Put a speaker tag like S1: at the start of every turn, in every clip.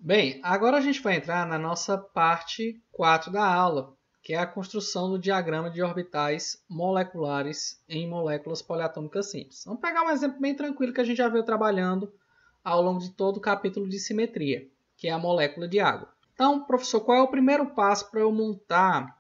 S1: Bem, agora a gente vai entrar na nossa parte 4 da aula, que é a construção do diagrama de orbitais moleculares em moléculas poliatômicas simples. Vamos pegar um exemplo bem tranquilo que a gente já veio trabalhando ao longo de todo o capítulo de simetria, que é a molécula de água. Então, professor, qual é o primeiro passo para eu montar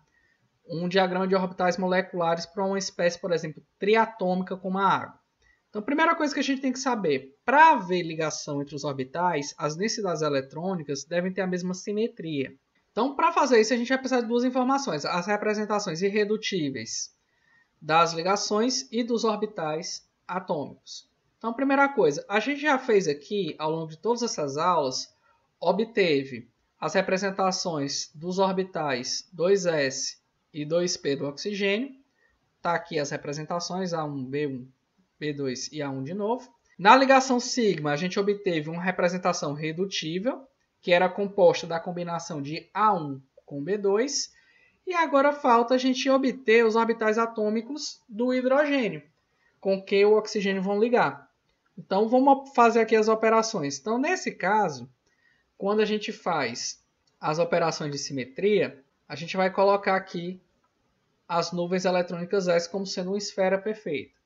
S1: um diagrama de orbitais moleculares para uma espécie, por exemplo, triatômica como a água? Então, a primeira coisa que a gente tem que saber, para haver ligação entre os orbitais, as densidades eletrônicas devem ter a mesma simetria. Então, para fazer isso, a gente vai precisar de duas informações, as representações irredutíveis das ligações e dos orbitais atômicos. Então, primeira coisa, a gente já fez aqui, ao longo de todas essas aulas, obteve as representações dos orbitais 2s e 2p do oxigênio. Está aqui as representações, A1, B1, B2 e A1 de novo. Na ligação sigma, a gente obteve uma representação redutível, que era composta da combinação de A1 com B2. E agora falta a gente obter os orbitais atômicos do hidrogênio, com que o oxigênio vão ligar. Então, vamos fazer aqui as operações. Então, nesse caso, quando a gente faz as operações de simetria, a gente vai colocar aqui as nuvens eletrônicas S como sendo uma esfera perfeita.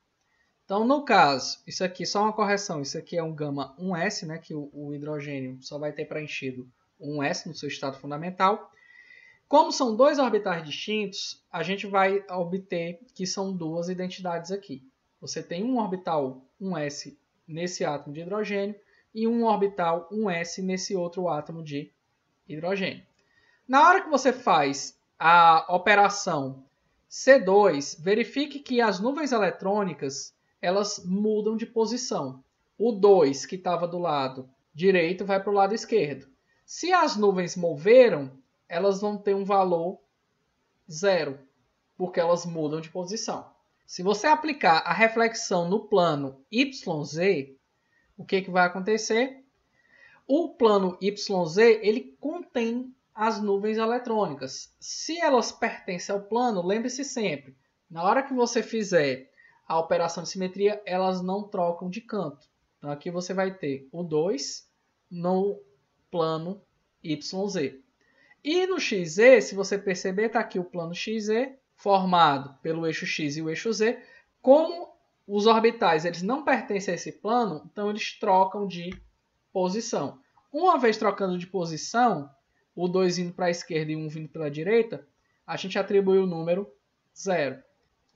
S1: Então, no caso, isso aqui só uma correção, isso aqui é um gama 1s, né, que o hidrogênio só vai ter preenchido 1s no seu estado fundamental. Como são dois orbitais distintos, a gente vai obter que são duas identidades aqui. Você tem um orbital 1s nesse átomo de hidrogênio e um orbital 1s nesse outro átomo de hidrogênio. Na hora que você faz a operação C2, verifique que as nuvens eletrônicas elas mudam de posição. O 2 que estava do lado direito vai para o lado esquerdo. Se as nuvens moveram, elas vão ter um valor 0, porque elas mudam de posição. Se você aplicar a reflexão no plano YZ, o que vai acontecer? O plano YZ ele contém as nuvens eletrônicas. Se elas pertencem ao plano, lembre-se sempre, na hora que você fizer a operação de simetria, elas não trocam de canto. Então aqui você vai ter o 2 no plano YZ. E no XZ, se você perceber, está aqui o plano XZ, formado pelo eixo X e o eixo Z. Como os orbitais eles não pertencem a esse plano, então eles trocam de posição. Uma vez trocando de posição, o 2 indo para a esquerda e 1 vindo pela direita, a gente atribui o número 0.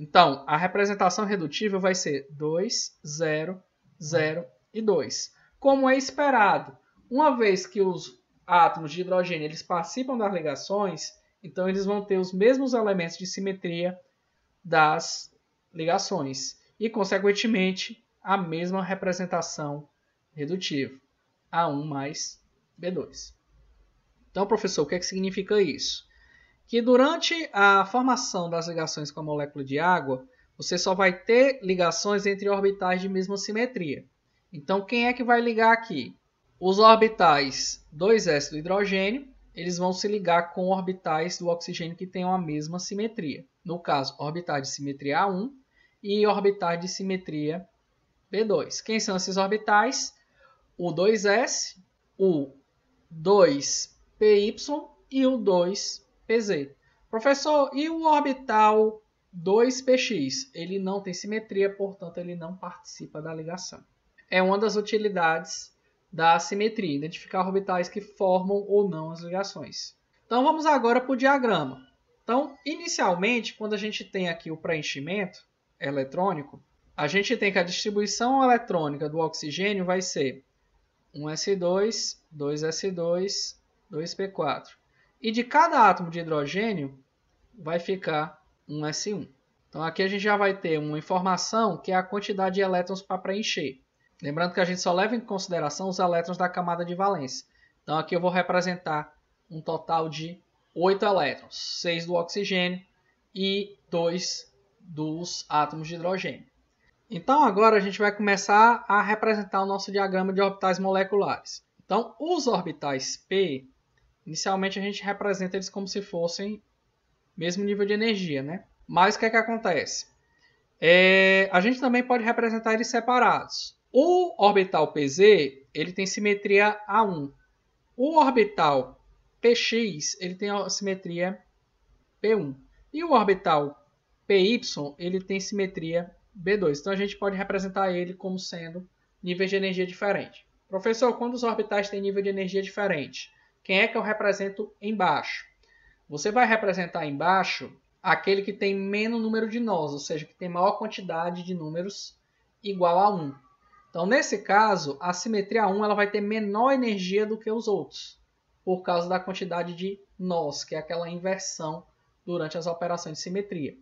S1: Então, a representação redutível vai ser 2, 0, 0 e 2. Como é esperado, uma vez que os átomos de hidrogênio eles participam das ligações, então eles vão ter os mesmos elementos de simetria das ligações e, consequentemente, a mesma representação redutiva, A1 mais B2. Então, professor, o que significa isso? Que durante a formação das ligações com a molécula de água, você só vai ter ligações entre orbitais de mesma simetria. Então, quem é que vai ligar aqui? Os orbitais 2s do hidrogênio, eles vão se ligar com orbitais do oxigênio que tenham a mesma simetria. No caso, orbitais de simetria A1 e orbitais de simetria B2. Quem são esses orbitais? O 2s, o 2py e o 2pz. Professor, e o orbital 2px? Ele não tem simetria, portanto, ele não participa da ligação. É uma das utilidades da simetria, identificar orbitais que formam ou não as ligações. Então, vamos agora para o diagrama. Então, inicialmente, quando a gente tem aqui o preenchimento eletrônico, a gente tem que a distribuição eletrônica do oxigênio vai ser 1s2, 2s2, 2p4. E de cada átomo de hidrogênio vai ficar 1s1. Então aqui a gente já vai ter uma informação que é a quantidade de elétrons para preencher. Lembrando que a gente só leva em consideração os elétrons da camada de valência. Então aqui eu vou representar um total de 8 elétrons, 6 do oxigênio e 2 dos átomos de hidrogênio. Então agora a gente vai começar a representar o nosso diagrama de orbitais moleculares. Então os orbitais P, inicialmente a gente representa eles como se fossem mesmo nível de energia, né? Mas o que acontece? A gente também pode representar eles separados. O orbital PZ ele tem simetria A1. O orbital Px ele tem a simetria P1. E o orbital Py ele tem simetria B2. Então a gente pode representar ele como sendo níveis de energia diferentes. Professor, quando os orbitais têm nível de energia diferente, quem é que eu represento embaixo? Você vai representar embaixo aquele que tem menos número de nós, ou seja, que tem maior quantidade de números igual a 1. Então, nesse caso, a simetria 1 ela vai ter menor energia do que os outros, por causa da quantidade de nós, que é aquela inversão durante as operações de simetria.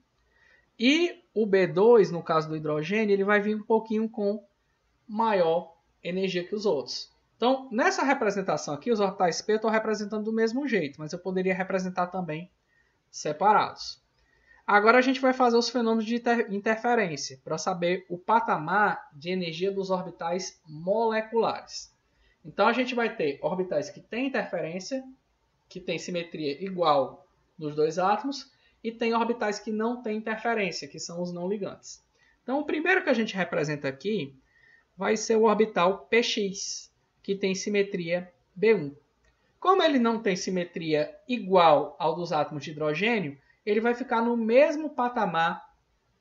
S1: E o B2, no caso do hidrogênio, ele vai vir um pouquinho com maior energia que os outros. Então, nessa representação aqui, os orbitais P eu estou representando do mesmo jeito, mas eu poderia representar também separados. Agora a gente vai fazer os fenômenos de interferência, para saber o patamar de energia dos orbitais moleculares. Então a gente vai ter orbitais que têm interferência, que têm simetria igual nos dois átomos, e tem orbitais que não têm interferência, que são os não ligantes. Então o primeiro que a gente representa aqui vai ser o orbital Px, que tem simetria B1. Como ele não tem simetria igual ao dos átomos de hidrogênio, ele vai ficar no mesmo patamar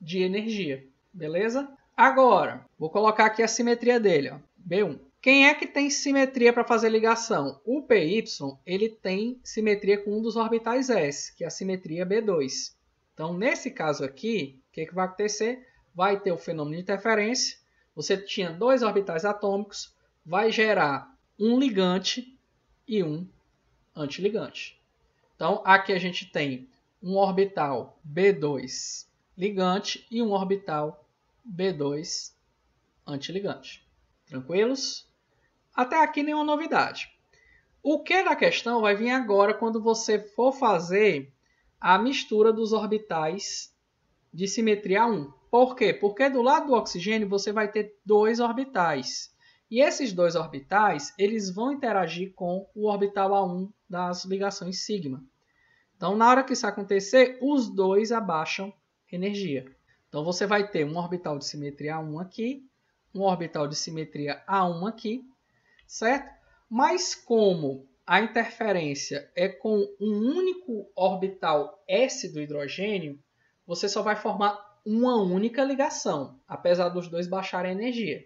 S1: de energia, beleza? Agora, vou colocar aqui a simetria dele, ó, B1. Quem é que tem simetria para fazer ligação? O Py ele tem simetria com um dos orbitais s, que é a simetria B2. Então, nesse caso aqui, o que vai acontecer? Vai ter o fenômeno de interferência. Você tinha dois orbitais atômicos, vai gerar um ligante e um antiligante. Então, aqui a gente tem um orbital B2 ligante e um orbital B2 antiligante. Tranquilos? Até aqui nenhuma novidade. O que da questão vai vir agora quando você for fazer a mistura dos orbitais de simetria 1. Por quê? Porque do lado do oxigênio você vai ter dois orbitais. E esses dois orbitais eles vão interagir com o orbital A1 das ligações sigma. Então, na hora que isso acontecer, os dois abaixam energia. Então, você vai ter um orbital de simetria A1 aqui, um orbital de simetria A1 aqui, certo? Mas como a interferência é com um único orbital S do hidrogênio, você só vai formar uma única ligação, apesar dos dois baixarem energia.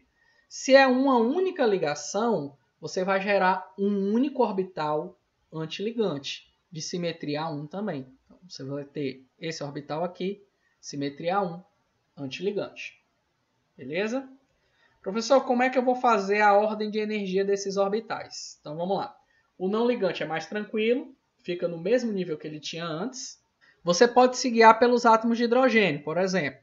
S1: Se é uma única ligação, você vai gerar um único orbital antiligante, de simetria A1 também. Então, você vai ter esse orbital aqui, simetria A1, antiligante. Beleza? Professor, como é que eu vou fazer a ordem de energia desses orbitais? Então, vamos lá. O não ligante é mais tranquilo, fica no mesmo nível que ele tinha antes. Você pode se guiar pelos átomos de hidrogênio, por exemplo.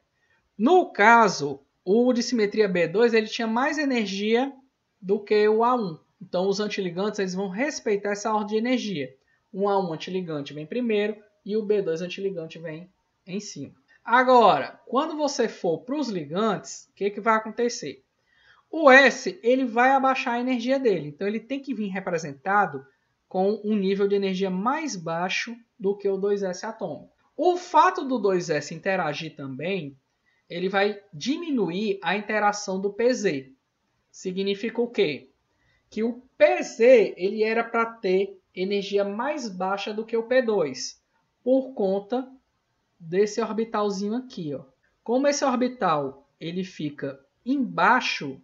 S1: No caso, o de simetria B2 ele tinha mais energia do que o A1. Então, os antiligantes eles vão respeitar essa ordem de energia. O A1 antiligante vem primeiro e o B2 antiligante vem em cima. Agora, quando você for para os ligantes, o que vai acontecer? O S ele vai abaixar a energia dele. Então, ele tem que vir representado com um nível de energia mais baixo do que o 2s atômico. O fato do 2s interagir também, ele vai diminuir a interação do Pz. Significa o quê? Que o Pz ele era para ter energia mais baixa do que o P2, por conta desse orbitalzinho aqui. Ó. Como esse orbital ele fica embaixo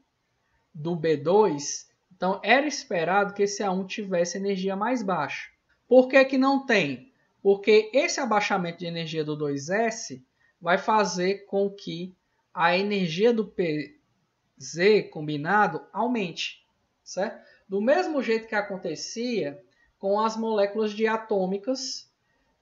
S1: do B2, então era esperado que esse A1 tivesse energia mais baixa. Por que que não tem? Porque esse abaixamento de energia do 2s vai fazer com que a energia do Pz combinado aumente, certo? Do mesmo jeito que acontecia com as moléculas diatômicas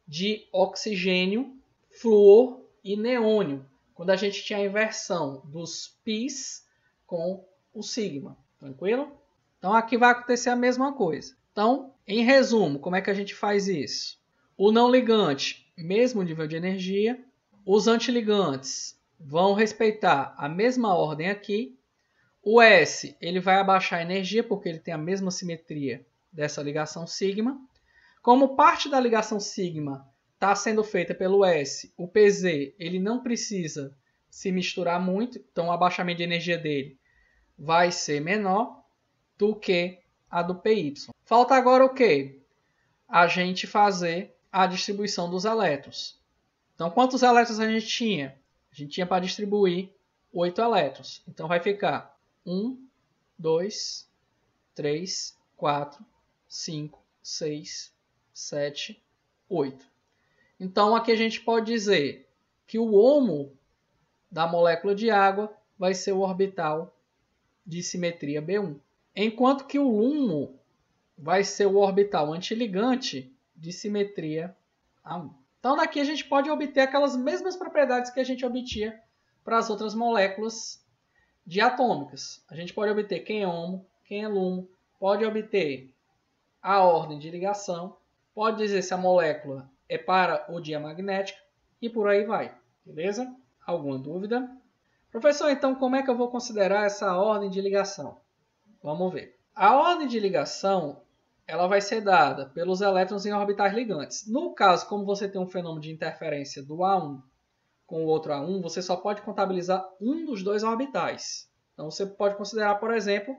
S1: de oxigênio, flúor e neônio, quando a gente tinha a inversão dos πs com o sigma, tranquilo? Então aqui vai acontecer a mesma coisa. Então, em resumo, como é que a gente faz isso? O não ligante, mesmo nível de energia. Os antiligantes vão respeitar a mesma ordem aqui. O S ele vai abaixar a energia porque ele tem a mesma simetria dessa ligação sigma. Como parte da ligação sigma está sendo feita pelo S, o Pz ele não precisa se misturar muito, então o abaixamento de energia dele vai ser menor do que a do PY. Falta agora o quê? A gente fazer a distribuição dos elétrons. Então, quantos elétrons a gente tinha? A gente tinha para distribuir 8 elétrons. Então, vai ficar 1, 2, 3, 4, 5, 6, 7, 8. Então, aqui a gente pode dizer que o HOMO da molécula de água vai ser o orbital de simetria B1. Enquanto que o LUMO vai ser o orbital antiligante de simetria A1. Então, daqui a gente pode obter aquelas mesmas propriedades que a gente obtinha para as outras moléculas diatômicas. A gente pode obter quem é HOMO, quem é LUMO, pode obter a ordem de ligação, pode dizer se a molécula é para ou diamagnética e por aí vai. Beleza? Alguma dúvida? Professor, então como é que eu vou considerar essa ordem de ligação? Vamos ver. A ordem de ligação ela vai ser dada pelos elétrons em orbitais ligantes. No caso, como você tem um fenômeno de interferência do A1 com o outro A1, você só pode contabilizar um dos dois orbitais. Então, você pode considerar, por exemplo,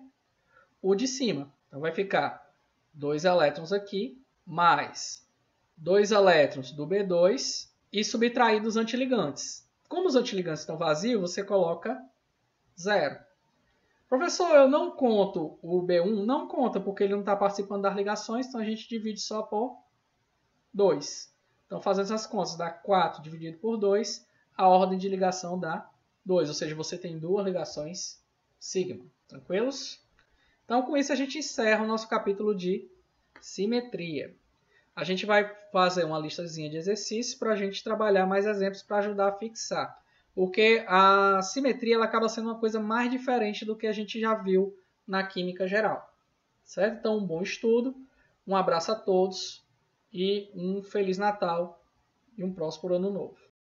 S1: o de cima. Então, vai ficar 2 elétrons aqui, mais 2 elétrons do B2 e subtraídos os antiligantes. Como os antiligantes estão vazios, você coloca 0. Professor, eu não conto o B1? Não conta, porque ele não está participando das ligações, então a gente divide só por 2. Então, fazendo essas contas, dá 4 dividido por 2, a ordem de ligação dá 2, ou seja, você tem duas ligações sigma. Tranquilos? Então, com isso, a gente encerra o nosso capítulo de simetria. A gente vai fazer uma listazinha de exercícios para a gente trabalhar mais exemplos para ajudar a fixar. Porque a simetria ela acaba sendo uma coisa mais diferente do que a gente já viu na química geral. Certo? Então, um bom estudo, um abraço a todos e um Feliz Natal e um próspero Ano Novo.